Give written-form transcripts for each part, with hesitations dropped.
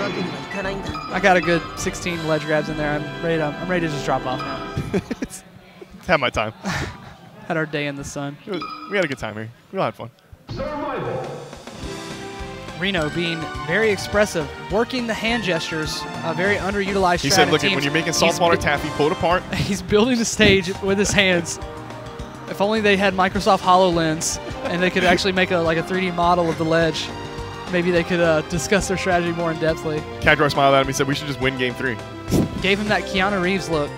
I got a good 16 ledge grabs in there. I'm ready to just drop off now. Had my time. Had our day in the sun. We had a good time here. We all had fun. Reno being very expressive, working the hand gestures, a very underutilized He strat said, in look, teams. when you're making saltwater taffy, pull it apart. He's building a stage with his hands. If only they had Microsoft HoloLens and they could actually make like a 3D model of the ledge, maybe they could discuss their strategy more in-depthly. Cactuar smiled at him. He said, we should just win game 3. Gave him that Keanu Reeves look.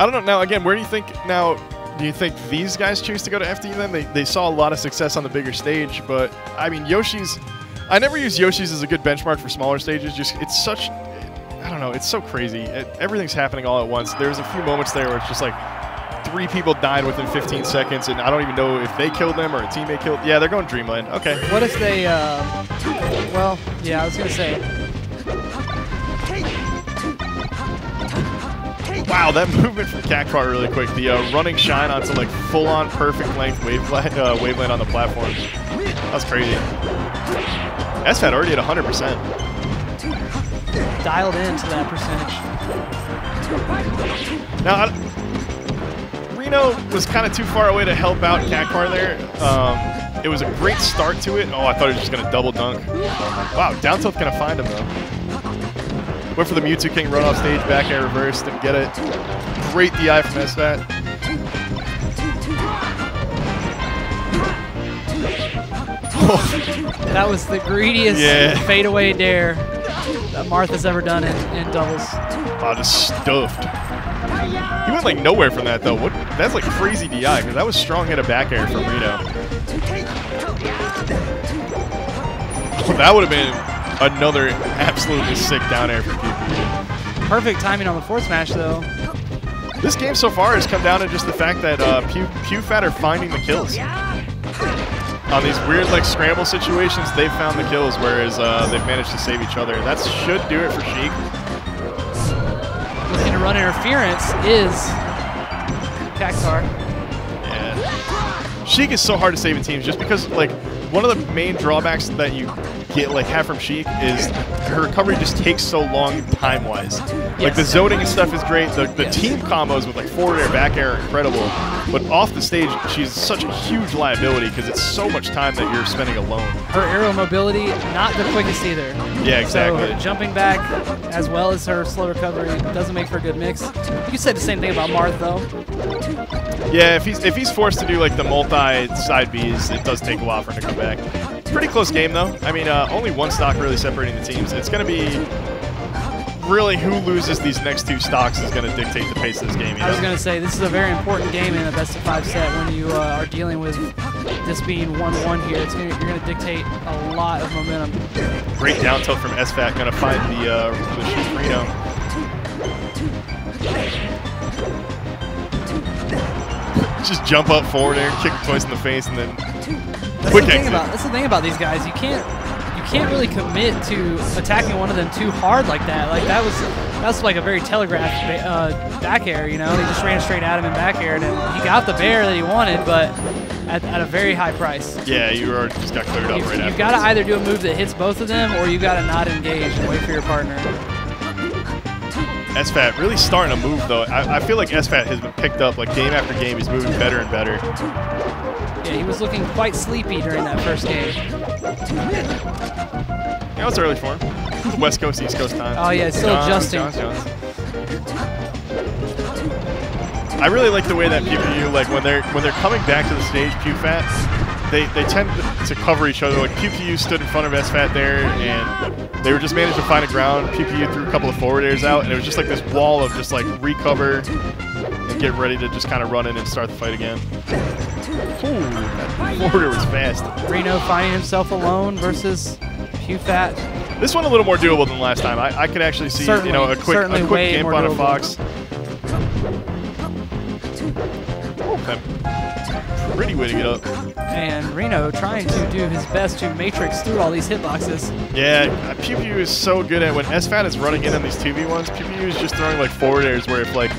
I don't know. Now, again, where do you think now? Do you think these guys choose to go to FD then? They saw a lot of success on the bigger stage, but I mean, Yoshi's. I never use Yoshi's as a good benchmark for smaller stages. Just it's such. I don't know. It's so crazy. Everything's happening all at once. There's a few moments there where it's just like 3 people died within 15 seconds, and I don't even know if they killed them or a teammate killed. Yeah, they're going Dreamland. Okay. What if they? Well, yeah, I was gonna say. Wow, that movement from Cactuar really quick. The running shine onto like full-on perfect length waveland on the platform. That was crazy. SFAT already at 100%. Dialed into that percentage. Now, Reno was kind of too far away to help out Cactuar there. It was a great start to it. Oh, I thought he was just going to double dunk. Wow, down tilt going to find him though. Went for the Mewtwo King run off stage, back air reverse, didn't get it. Great DI from SFAT. That was the greediest fadeaway dare that Martha's ever done in doubles. Oh, just stuffed. He went like nowhere from that though. That's like crazy DI because that was strong hit a back air from Reno. Oh, that would have been another absolutely sick down air for PewPewU. Perfect timing on the forward smash, though. This game so far has come down to just the fact that PewFat are finding the kills. On these weird like scramble situations, they've found the kills, whereas they've managed to save each other. That should do it for Sheik. Looking to run interference is Cactuar. Yeah. Sheik is so hard to save in teams just because like one of the main drawbacks that you have from Sheik is her recovery just takes so long time-wise. Like the zoning and stuff is great. The team combos with like forward air, back air are incredible. But off the stage, she's such a huge liability because it's so much time that you're spending alone. Her aerial mobility, not the quickest either. Yeah, exactly. So jumping back as well as her slow recovery doesn't make for a good mix. You could say the same thing about Marth though. Yeah, if he's forced to do like the multi-side Bs, it does take a while for him to come back. Pretty close game though. I mean, only one stock really separating the teams. It's going to be really who loses these next 2 stocks is going to dictate the pace of this game. I was going to say, this is a very important game in a best-of-5 set when you are dealing with this being 1-1 here. You're going to dictate a lot of momentum. Great down tilt from SFAT, going to find the Sheik Reno. Just jump up forward air, kick him twice in the face, and then quick exit. That's the thing about these guys. You can't really commit to attacking one of them too hard like that. Like that was like a very telegraphed back air. You know, he just ran straight at him in back air, and he got the bear that he wanted, but at a very high price. Yeah, you just got cleared up right after. You've got to either do a move that hits both of them, or you got to not engage and wait for your partner. SFAT really starting to move though. I feel like SFAT has been picked up like game after game. He's moving better and better. Yeah, he was looking quite sleepy during that first game. Yeah, it's early for him. West Coast, East Coast time. Oh yeah, it's still adjusting. I really like the way that PewPewU, like when they're coming back to the stage, PewFat, they tend to cover each other. Like PewPewU stood in front of SFAT there, and they were just managed to find a ground. PewPewU threw a couple of forward airs out, and it was just like this wall of just like recover and get ready to just kind of run in and start the fight again. Ooh, that forward air was fast. Reno finding himself alone versus PewFat. This one a little more doable than last time. I could actually see a quick gimp on a Fox. Pretty way to get up. And Reno trying to do his best to matrix through all these hitboxes. Yeah, PewPewU is so good at when SFAT is running in on these 2v1s, PewPewU is just throwing like forward airs where if like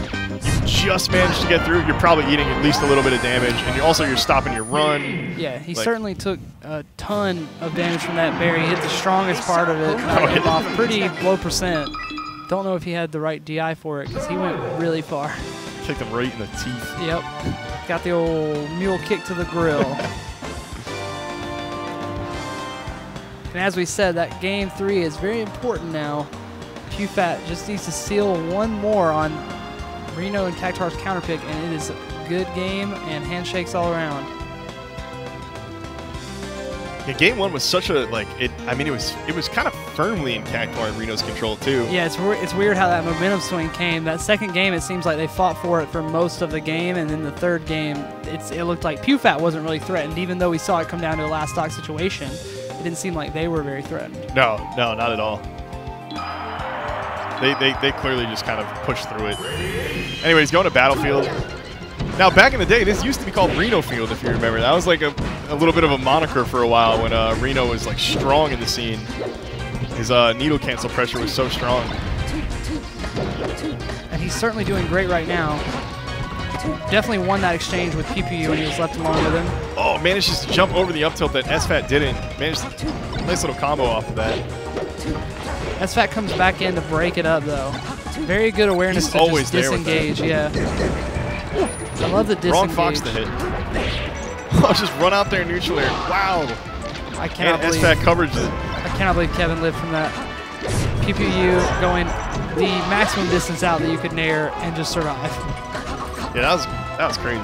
you just manage to get through, you're probably eating at least a little bit of damage, and you're stopping your run. Yeah, he certainly took a ton of damage from that bear. He hit the strongest part of it, knocking him off pretty low percent. Don't know if he had the right DI for it because he went really far. Kicked him right in the teeth. Yep. Got the old mule kick to the grill. And as we said, that game 3 is very important now. PewPewFat just needs to seal one more on Reno and Cactuar's counter pick, and it is a good game and handshakes all around. Yeah, game 1 was such a it was kind of firmly in Cactuar and Reno's control too. Yeah, it's weird how that momentum swing came. That second game, it seems like they fought for it for most of the game, and then the third game, it looked like PewPewFat wasn't really threatened, even though we saw it come down to a last stock situation. It didn't seem like they were very threatened. No, not at all. They clearly just kind of pushed through it. Anyways, going to Battlefield. Now, back in the day, this used to be called Reno Field, if you remember. That was like a little bit of a moniker for a while when Reno was like strong in the scene. His needle cancel pressure was so strong. And he's certainly doing great right now. Definitely won that exchange with PewPewU when he was left alone with him. Oh, manages to jump over the up tilt that SFAT didn't. Managed to, nice little combo off of that. SFAT comes back in to break it up, though. Very good awareness He's to always just disengage, yeah. I love the disengage. Wrong Fox to hit. Oh, just run out there neutral air. Wow. I cannot and believe SFAT coverage it. I cannot believe Kevin lived from that. PewPewU going the maximum distance out that you could nair and just survive. Yeah, that was crazy.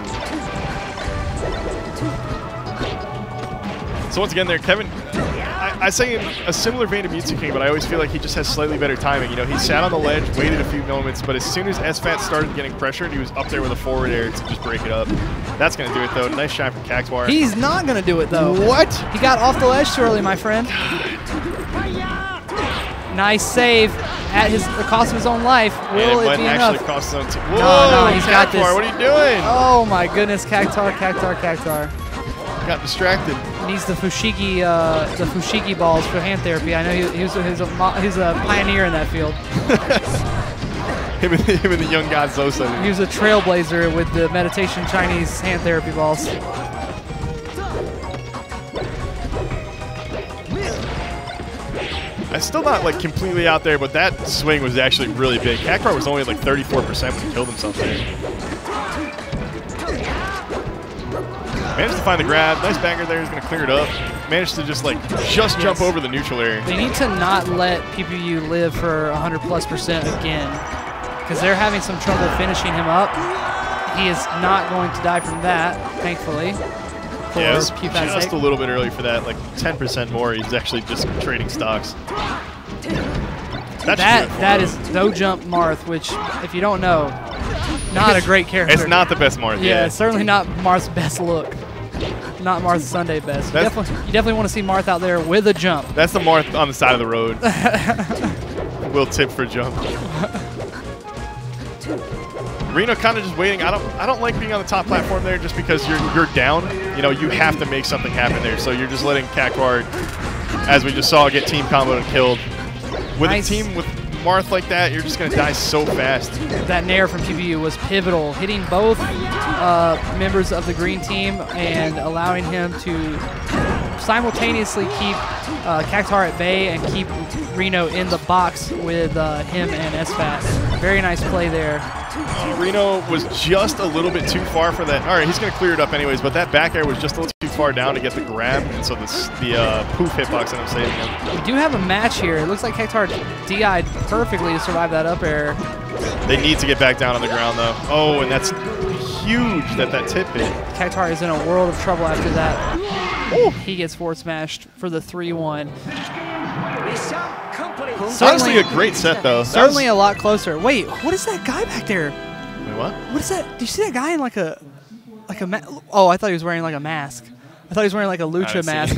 So once again there, Kevin, I say in a similar vein to Mewtwo King, but I always feel like he just has slightly better timing. You know, he sat on the ledge, waited a few moments, but as soon as SFAT started getting pressured, he was up there with a forward air to just break it up. That's going to do it, though. Nice shot from Cactuar. He's not going to do it, though. What? He got off the ledge too early, my friend. Nice save at the cost of his own life. Will it be enough? Cost his own Whoa, no, he's got this. What are you doing? Oh, my goodness. Cactuar. Got distracted. Needs the Fushigi balls for hand therapy. I know he was a pioneer in that field. him and the young god Zosa. He was a trailblazer with the meditation Chinese hand therapy balls. I'm still not like completely out there, but that swing was actually really big. Cactuar was only like 34% when he killed himself there. Managed to find the grab. Nice banger there. He's going to clear it up. Managed to just jump over the neutral area. They need to not let PewPewU live for 100+% again, because they're having some trouble finishing him up. He is not going to die from that, thankfully. Yeah, just a little bit early for that. Like 10% more. He's actually just trading stocks. That is no jump Marth, which, if you don't know, not a great character. It's not the best Marth. Yeah, certainly not Marth's best look. Not Marth's Sunday best. You definitely want to see Marth out there with a jump. That's the Marth on the side of the road. Will tip for jump. Reno kind of just waiting. I don't like being on the top platform there just because you're down. You know, you have to make something happen there. So you're just letting Cactuar, as we just saw, get team comboed and killed. With a team with Marth like that, you're just going to die so fast. That nair from PewPewU was pivotal, hitting both members of the green team and allowing him to simultaneously keep Cactuar at bay and keep Reno in the box with him and SFAT. Very nice play there. Reno was just a little bit too far for that. All right, he's going to clear it up anyways, but that back air was just a little too far down to get the grab, and so the poof hitbox ended up saving him. We do have a match here. It looks like Cactuar DI'd perfectly to survive that up air. They need to get back down on the ground, though. Oh, and that's huge that tip hit. Cactuar is in a world of trouble after that. Ooh. He gets forward smashed for the 3-1. Honestly, a great set, though. Certainly a lot closer. Wait, what is that guy back there? Wait, what? What is that? Do you see that guy in like a oh, I thought he was wearing like a mask. I thought he was wearing like a lucha mask.